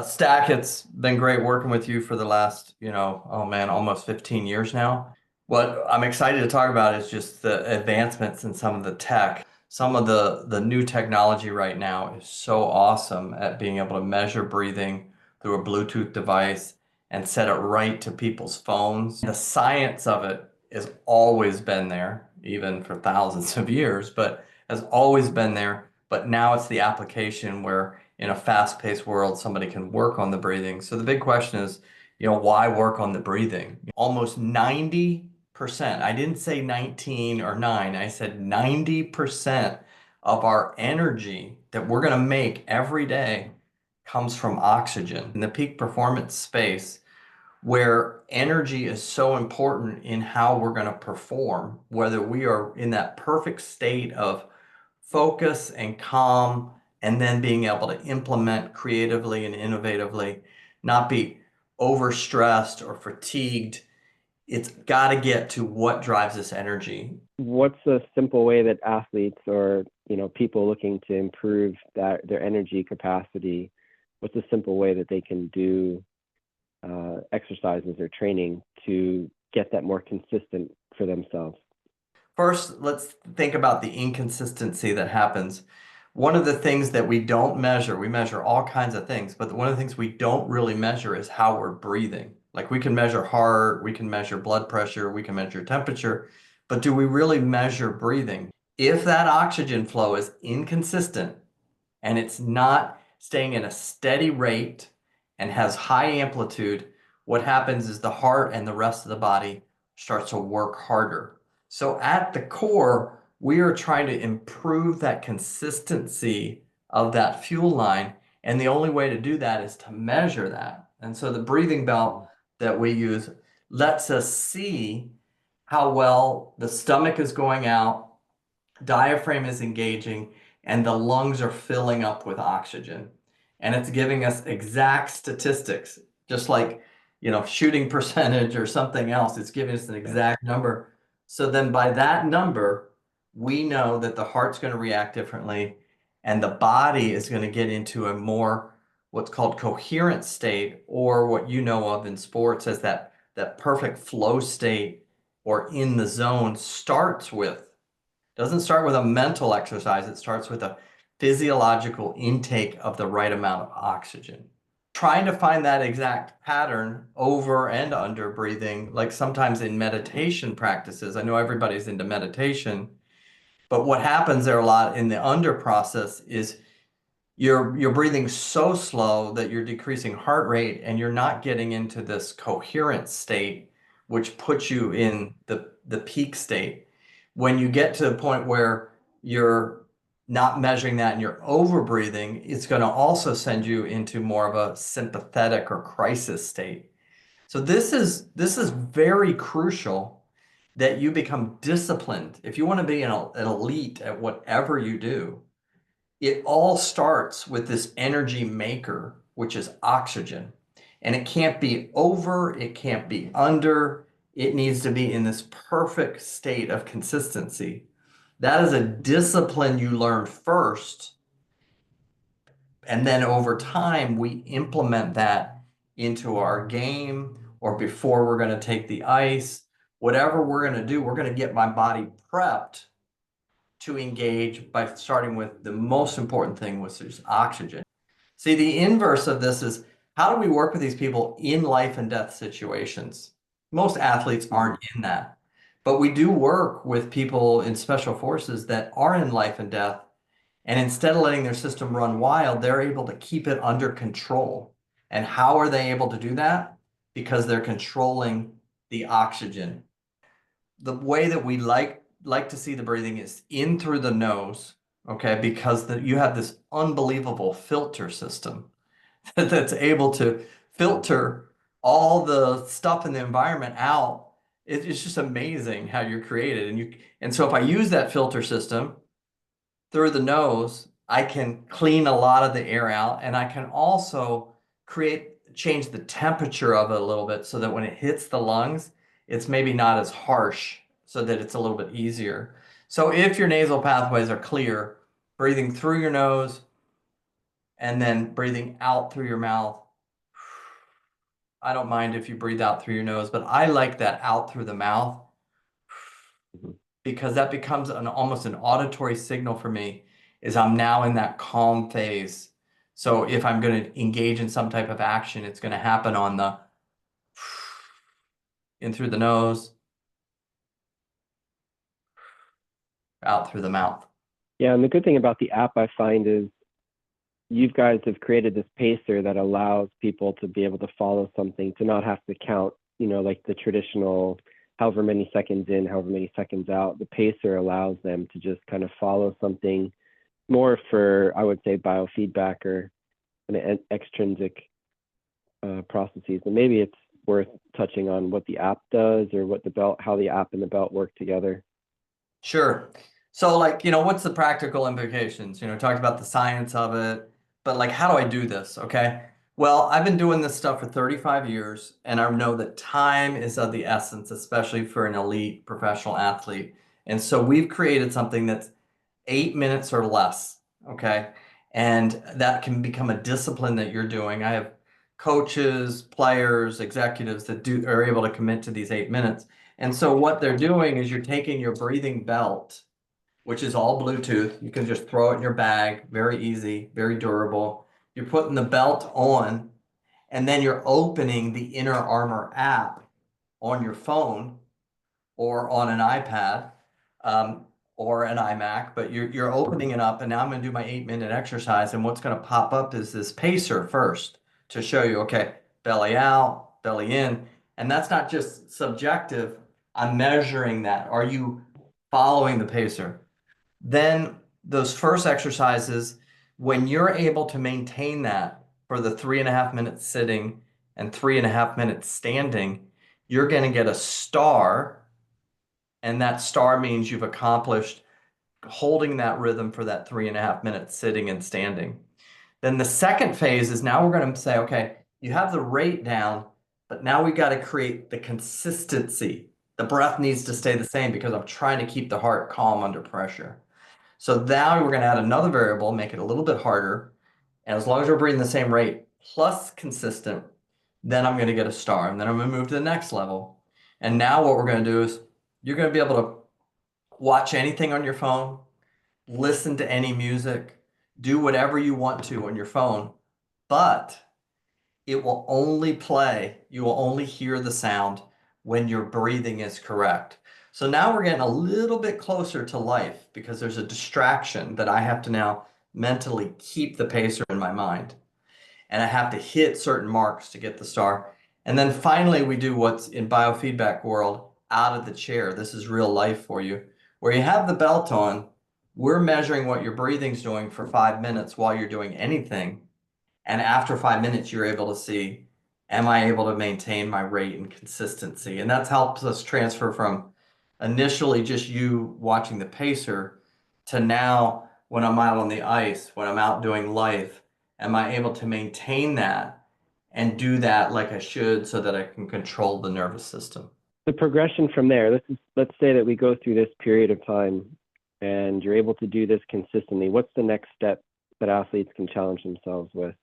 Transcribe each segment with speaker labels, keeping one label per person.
Speaker 1: Stack, it's been great working with you for the last, oh man, almost 15 years now. What I'm excited to talk about is just the advancements in some of the tech. Some of the new technology right now is so awesome at being able to measure breathing through a Bluetooth device and set it right to people's phones. The science of it has always been there, even for thousands of years, but has always been there. But now it's the application where in a fast-paced world, somebody can work on the breathing. So the big question is, why work on the breathing? Almost 90%, I didn't say 19 or 9, I said 90% of our energy that we're going to make every day comes from oxygen. In the peak performance space, where energy is so important in how we're going to perform, whether we are in that perfect state of focus and calm, and then being able to implement creatively and innovatively, not be overstressed or fatigued. It's got to get to what drives this energy.
Speaker 2: What's a simple way that athletes or people looking to improve their energy capacity, what's a simple way that they can do exercises or training to get that more consistent for themselves?
Speaker 1: First, let's think about the inconsistency that happens. One of the things that we don't measure, we measure all kinds of things, but one of the things we don't really measure is how we're breathing. Like we can measure heart, we can measure blood pressure, we can measure temperature, but do we really measure breathing? If that oxygen flow is inconsistent and it's not staying in a steady rate and has high amplitude, what happens is the heart and the rest of the body starts to work harder. So at the core, we are trying to improve that consistency of that fuel line. And the only way to do that is to measure that. And so the breathing belt that we use lets us see how well the stomach is going out, diaphragm is engaging, and the lungs are filling up with oxygen. And it's giving us exact statistics, just like, shooting percentage or something else. It's giving us an exact number. So then by that number, we know that the heart's going to react differently and the body is going to get into a more what's called coherent state, or what you know of in sports as that perfect flow state or in the zone starts with doesn't start with a mental exercise. It starts with a physiological intake of the right amount of oxygen. Trying to find that exact pattern over and under breathing, like sometimes in meditation practices. I know everybody's into meditation, but what happens there a lot in the under process is you're breathing so slow that you're decreasing heart rate and you're not getting into this coherent state, which puts you in the peak state. When you get to the point where you're not measuring that and you're over breathing, it's going to also send you into more of a sympathetic or crisis state. So this is very crucial that you become disciplined. If you want to be an elite at whatever you do, it all starts with this energy maker, which is oxygen. And it can't be over, it can't be under, it needs to be in this perfect state of consistency. That is a discipline you learn first. And then over time, we implement that into our game or before we're going to take the ice. Whatever we're going to do, we're going to get my body prepped to engage by starting with the most important thing, which is oxygen. See, the inverse of this is how do we work with these people in life and death situations? Most athletes aren't in that, but we do work with people in special forces that are in life and death. And instead of letting their system run wild, they're able to keep it under control. And how are they able to do that? Because they're controlling the oxygen. The way that we like to see the breathing is in through the nose, okay? Because you have this unbelievable filter system that's able to filter all the stuff in the environment out. It's just amazing how you're created. And so if I use that filter system through the nose, I can clean a lot of the air out, and I can also change the temperature of it a little bit so that when it hits the lungs, it's maybe not as harsh, so that it's a little bit easier. So if your nasal pathways are clear, breathing through your nose and then breathing out through your mouth. I don't mind if you breathe out through your nose, but I like that out through the mouth
Speaker 2: Mhm.
Speaker 1: because that becomes an almost an auditory signal for me is I'm now in that calm phase. So if I'm going to engage in some type of action, it's going to happen on the in through the nose, out through the mouth.
Speaker 2: Yeah, and the good thing about the app I find is you guys have created this pacer that allows people to be able to follow something, to not have to count, like the traditional however many seconds in, however many seconds out. The pacer allows them to just kind of follow something more for, I would say, biofeedback or an extrinsic processes. And maybe it's worth touching on what the app does or what the belt, how the app and the belt work together.
Speaker 1: Sure. So like, what's the practical implications? Talked about the science of it, but like, how do I do this? Okay. Well, I've been doing this stuff for 35 years, and I know that time is of the essence, especially for an elite professional athlete. And so we've created something that's 8 minutes or less. Okay. And that can become a discipline that you're doing. I have coaches, players, executives that are able to commit to these 8 minutes. And so what they're doing is you're taking your breathing belt, which is all Bluetooth. You can just throw it in your bag, very easy, very durable. You're putting the belt on, and then you're opening the Inner Armor app on your phone or on an iPad, um, or an iMac, but you're opening it up, and now I'm going to do my 8 minute exercise. And what's going to pop up is this pacer first to show you, okay, belly out, belly in. And that's not just subjective. I'm measuring that. Are you following the pacer? Then those first exercises, when you're able to maintain that for the 3.5 minutes sitting and 3.5 minutes standing, you're going to get a star, and that star means you've accomplished holding that rhythm for that 3.5 minutes sitting and standing. Then the second phase is now we're going to say, okay, you have the rate down, but now we got to create the consistency. The breath needs to stay the same because I'm trying to keep the heart calm under pressure. So now we're going to add another variable, make it a little bit harder. And as long as we're breathing the same rate plus consistent, then I'm going to get a star. And then I'm going to move to the next level. And now what we're going to do is you're going to be able to watch anything on your phone, listen to any music, do whatever you want to on your phone, but it will only play, you will only hear the sound when your breathing is correct. So now we're getting a little bit closer to life because there's a distraction that I have to now mentally keep the pacer in my mind. And I have to hit certain marks to get the star. And then finally, we do what's in biofeedback world out of the chair. This is real life for you, where you have the belt on. We're measuring what your breathing's doing for 5 minutes while you're doing anything. And after 5 minutes, you're able to see, am I able to maintain my rate and consistency? And that helps us transfer from initially just you watching the pacer to now when I'm out on the ice, when I'm out doing life, am I able to maintain that and do that like I should so that I can control the nervous system?
Speaker 2: The progression from there, let's say that we go through this period of time and you're able to do this consistently. What's the next step that athletes can challenge themselves with?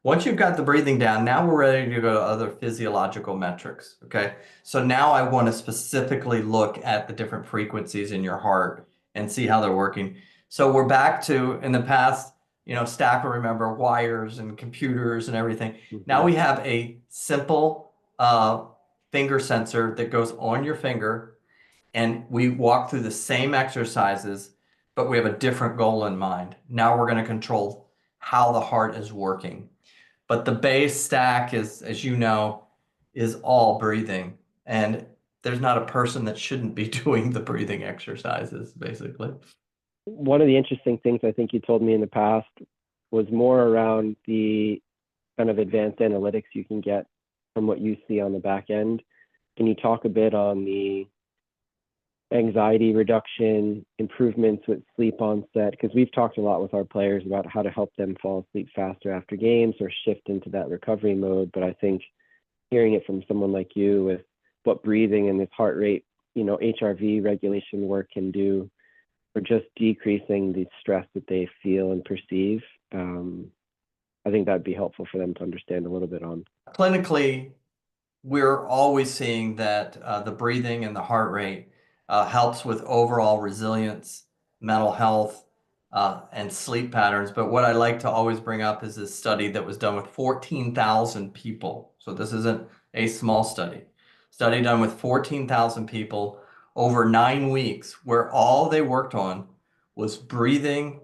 Speaker 1: Once you've got the breathing down, now we're ready to go to other physiological metrics. Okay. So now I want to specifically look at the different frequencies in your heart and see how they're working. So we're back to in the past, Stackpole, remember wires and computers and everything. Now
Speaker 2: Mm-hmm.
Speaker 1: we have a simple finger sensor that goes on your finger, and we walk through the same exercises, but we have a different goal in mind. Now we're going to control how the heart is working. But the base stack is, as you know, is all breathing. And there's not a person that shouldn't be doing the breathing exercises, basically.
Speaker 2: One of the interesting things I think you told me in the past was more around the kind of advanced analytics you can get from what you see on the back end. Can you talk a bit on the anxiety reduction, improvements with sleep onset? Because we've talked a lot with our players about how to help them fall asleep faster after games or shift into that recovery mode. But I think hearing it from someone like you with what breathing and this heart rate, HRV regulation work can do for just decreasing the stress that they feel and perceive. I think that'd be helpful for them to understand a little bit on.
Speaker 1: Clinically, we're always seeing that the breathing and the heart rate helps with overall resilience, mental health, and sleep patterns. But what I like to always bring up is this study that was done with 14,000 people. So this isn't a small study. Study done with 14,000 people over 9 weeks, where all they worked on was breathing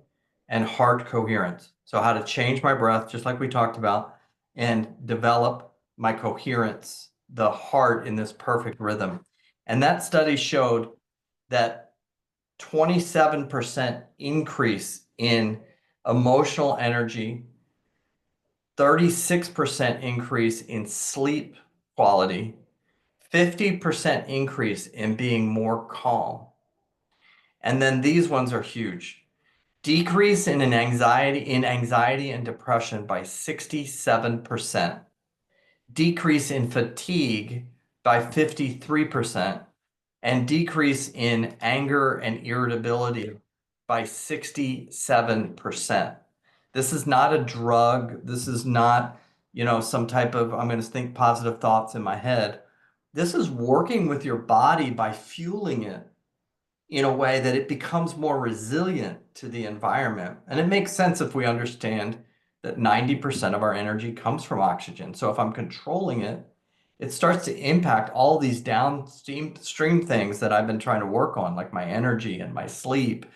Speaker 1: and heart coherence. So how to change my breath, just like we talked about, and develop my coherence, the heart in this perfect rhythm. And that study showed that 27% increase in emotional energy, 36% increase in sleep quality, 50% increase in being more calm. And then these ones are huge. Decrease in anxiety and depression by 67%. Decrease in fatigue by 53%, and decrease in anger and irritability by 67%. This is not a drug. This is not, some type of, I'm going to think positive thoughts in my head. This is working with your body by fueling it in a way that it becomes more resilient to the environment. And it makes sense if we understand that 90% of our energy comes from oxygen. So if I'm controlling it, it starts to impact all these downstream things that I've been trying to work on, like my energy and my sleep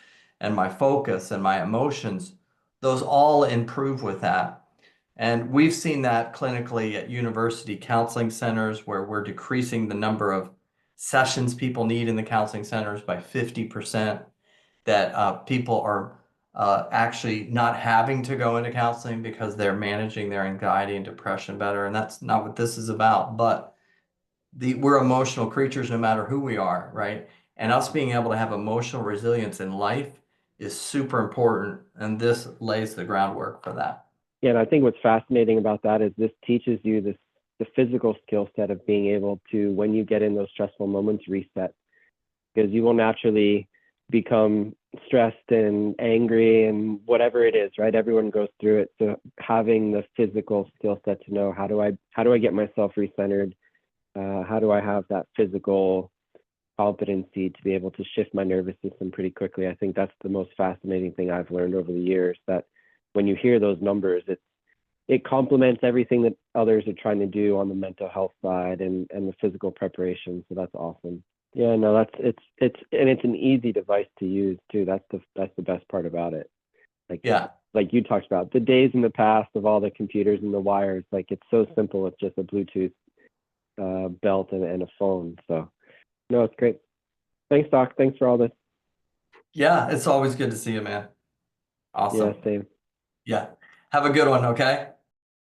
Speaker 1: and my focus and my emotions. Those all improve with that. And we've seen that clinically at university counseling centers where we're decreasing the number of sessions people need in the counseling centers by 50%, that people are actually not having to go into counseling because they're managing their anxiety and depression better. And that's not what this is about, but we're emotional creatures no matter who we are, right? And us being able to have emotional resilience in life is super important. And this lays the groundwork for that.
Speaker 2: Yeah, and I think what's fascinating about that is this teaches you the physical skill set of being able to, when you get in those stressful moments, reset, because you will naturally become stressed and angry and whatever it is, right? Everyone goes through it. So having the physical skill set to know how do I get myself recentered? How do I have that physical competency to be able to shift my nervous system pretty quickly? I think that's the most fascinating thing I've learned over the years, that when you hear those numbers, it complements everything that others are trying to do on the mental health side and the physical preparation. So that's awesome. Yeah, no, it's an easy device to use too. That's the best part about it.
Speaker 1: Yeah.
Speaker 2: Like you talked about, the days in the past of all the computers and the wires, like it's so simple. It's just a Bluetooth belt and a phone. So no, it's great. Thanks, Doc. Thanks for all this.
Speaker 1: Yeah, it's always good to see you, man.
Speaker 2: Yeah,
Speaker 1: Awesome.
Speaker 2: same.
Speaker 1: Yeah. Have a good one, okay?